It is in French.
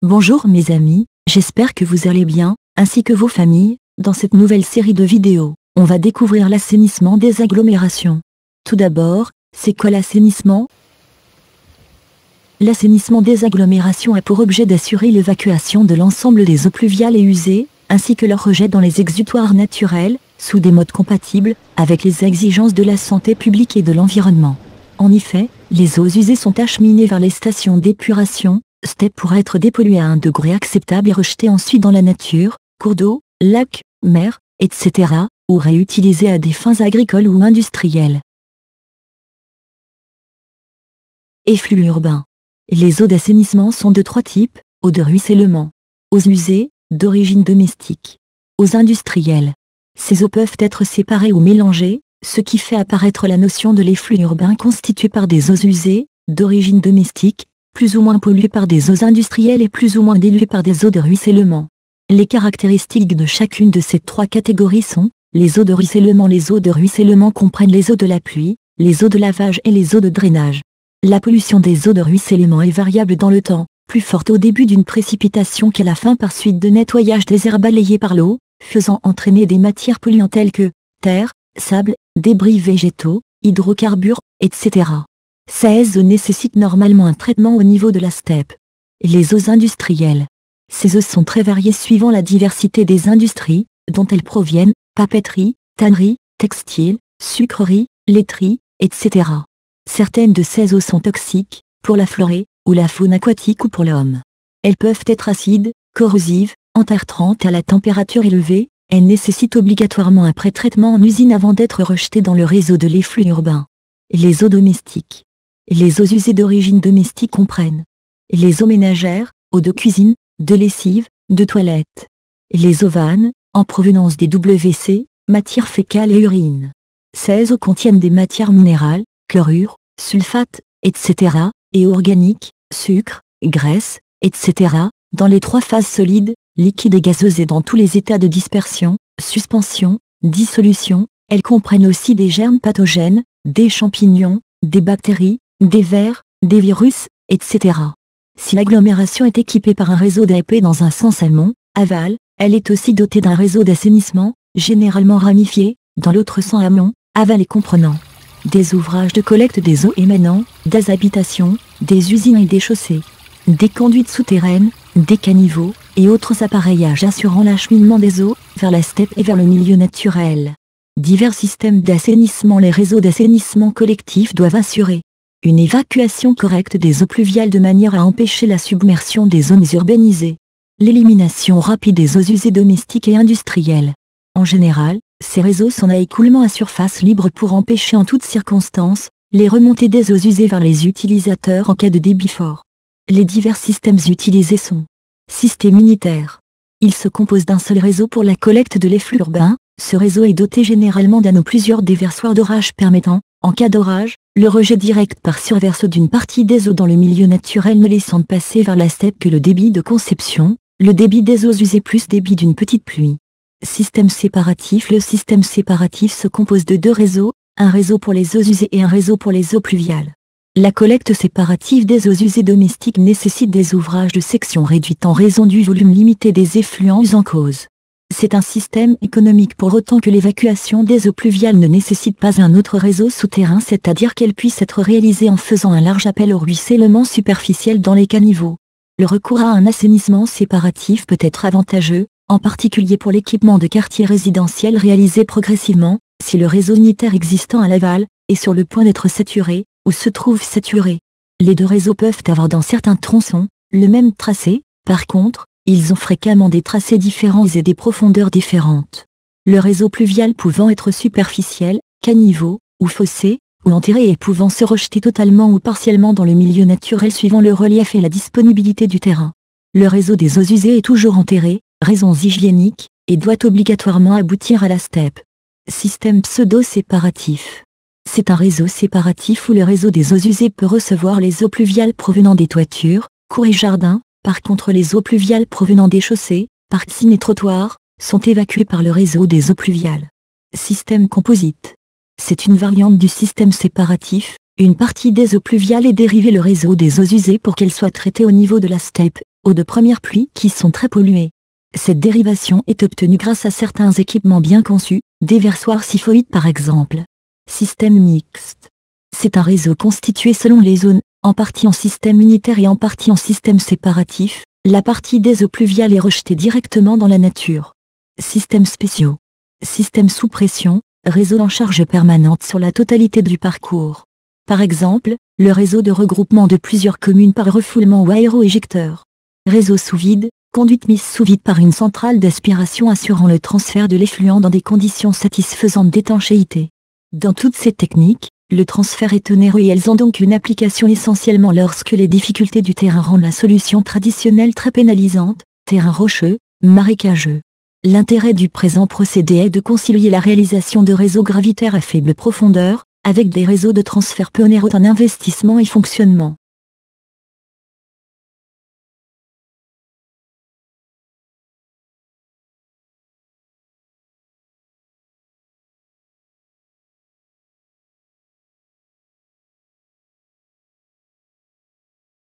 Bonjour mes amis, j'espère que vous allez bien, ainsi que vos familles. Dans cette nouvelle série de vidéos, on va découvrir l'assainissement des agglomérations. Tout d'abord, c'est quoi l'assainissement? L'assainissement des agglomérations a pour objet d'assurer l'évacuation de l'ensemble des eaux pluviales et usées, ainsi que leur rejet dans les exutoires naturels, sous des modes compatibles avec les exigences de la santé publique et de l'environnement. En effet, les eaux usées sont acheminées vers les stations d'épuration, STEP, pour être dépolluées à un degré acceptable et rejetées ensuite dans la nature, cours d'eau, lacs, mers, etc., ou réutilisées à des fins agricoles ou industrielles. Effluents urbains. Les eaux d'assainissement sont de trois types: eaux de ruissellement, eaux usées, d'origine domestique, eaux industrielles. Ces eaux peuvent être séparées ou mélangées, ce qui fait apparaître la notion de l'effluent urbain constitué par des eaux usées, d'origine domestique, plus ou moins polluées par des eaux industrielles et plus ou moins diluées par des eaux de ruissellement. Les caractéristiques de chacune de ces trois catégories sont: les eaux de ruissellement. Les eaux de ruissellement comprennent les eaux de la pluie, les eaux de lavage et les eaux de drainage. La pollution des eaux de ruissellement est variable dans le temps, plus forte au début d'une précipitation qu'à la fin par suite de nettoyage des aires balayées par l'eau, faisant entraîner des matières polluantes telles que terre, sable, débris végétaux, hydrocarbures, etc. Ces eaux nécessitent normalement un traitement au niveau de la STEP. Les eaux industrielles. Ces eaux sont très variées suivant la diversité des industries, dont elles proviennent: papeterie, tannerie, textile, sucrerie, laiterie, etc. Certaines de ces eaux sont toxiques, pour la flore ou la faune aquatique ou pour l'homme. Elles peuvent être acides, corrosives, entêtrantes à la température élevée. Elles nécessitent obligatoirement un pré-traitement en usine avant d'être rejetées dans le réseau de l'effluent urbain. Les eaux domestiques. Les eaux usées d'origine domestique comprennent les eaux ménagères, eau de cuisine, de lessive, de toilette. Les eaux vannes, en provenance des WC, matières fécales et urines. Ces eaux contiennent des matières minérales, chlorure, sulfate, etc., et organiques, sucre, graisse, etc., dans les trois phases solides, liquides et gazeuses et dans tous les états de dispersion, suspension, dissolution. Elles comprennent aussi des germes pathogènes, des champignons, des bactéries, des vers, des virus, etc. Si l'agglomération est équipée par un réseau d'AP dans un sens amont, aval, elle est aussi dotée d'un réseau d'assainissement, généralement ramifié, dans l'autre sens amont, aval, et comprenant des ouvrages de collecte des eaux émanant des habitations, des usines et des chaussées, des conduites souterraines, des caniveaux, et autres appareillages assurant l'acheminement des eaux vers la STEP et vers le milieu naturel. Divers systèmes d'assainissement. Les réseaux d'assainissement collectifs doivent assurer une évacuation correcte des eaux pluviales de manière à empêcher la submersion des zones urbanisées. L'élimination rapide des eaux usées domestiques et industrielles. En général, ces réseaux sont à écoulement à surface libre pour empêcher en toutes circonstances les remontées des eaux usées vers les utilisateurs en cas de débit fort. Les divers systèmes utilisés sont: système unitaire. Il se compose d'un seul réseau pour la collecte de l'effluent urbain. Ce réseau est doté généralement d'un ou plusieurs déversoirs d'orage permettant, en cas d'orage, le rejet direct par surverse d'une partie des eaux dans le milieu naturel, ne laissant passer vers la STEP que le débit de conception, le débit des eaux usées plus débit d'une petite pluie. Système séparatif. Le système séparatif se compose de deux réseaux, un réseau pour les eaux usées et un réseau pour les eaux pluviales. La collecte séparative des eaux usées domestiques nécessite des ouvrages de section réduite en raison du volume limité des effluents en cause. C'est un système économique pour autant que l'évacuation des eaux pluviales ne nécessite pas un autre réseau souterrain, c'est-à-dire qu'elle puisse être réalisée en faisant un large appel au ruissellement superficiel dans les caniveaux. Le recours à un assainissement séparatif peut être avantageux, en particulier pour l'équipement de quartiers résidentiels réalisé progressivement, si le réseau unitaire existant à l'aval est sur le point d'être saturé, ou se trouve saturé. Les deux réseaux peuvent avoir dans certains tronçons le même tracé. Par contre, ils ont fréquemment des tracés différents et des profondeurs différentes. Le réseau pluvial pouvant être superficiel, caniveau, ou fossé, ou enterré, et pouvant se rejeter totalement ou partiellement dans le milieu naturel suivant le relief et la disponibilité du terrain. Le réseau des eaux usées est toujours enterré, raisons hygiéniques, et doit obligatoirement aboutir à la STEP. Système pseudo-séparatif. C'est un réseau séparatif où le réseau des eaux usées peut recevoir les eaux pluviales provenant des toitures, cours et jardins. Par contre, les eaux pluviales provenant des chaussées, parcs et trottoirs, sont évacuées par le réseau des eaux pluviales. Système composite. C'est une variante du système séparatif. Une partie des eaux pluviales est dérivée le réseau des eaux usées pour qu'elles soient traitées au niveau de la STEP, eaux de première pluie qui sont très polluées. Cette dérivation est obtenue grâce à certains équipements bien conçus, déversoirs siphoïdes par exemple. Système mixte. C'est un réseau constitué selon les zones, en partie en système unitaire et en partie en système séparatif. La partie des eaux pluviales est rejetée directement dans la nature. Systèmes spéciaux. Système sous pression, réseau en charge permanente sur la totalité du parcours. Par exemple, le réseau de regroupement de plusieurs communes par refoulement ou aéro-éjecteur. Réseau sous vide, conduite mise sous vide par une centrale d'aspiration assurant le transfert de l'effluent dans des conditions satisfaisantes d'étanchéité. Dans toutes ces techniques, le transfert est onéreux et elles ont donc une application essentiellement lorsque les difficultés du terrain rendent la solution traditionnelle très pénalisante, terrain rocheux, marécageux. L'intérêt du présent procédé est de concilier la réalisation de réseaux gravitaires à faible profondeur, avec des réseaux de transfert peu onéreux en investissement et fonctionnement.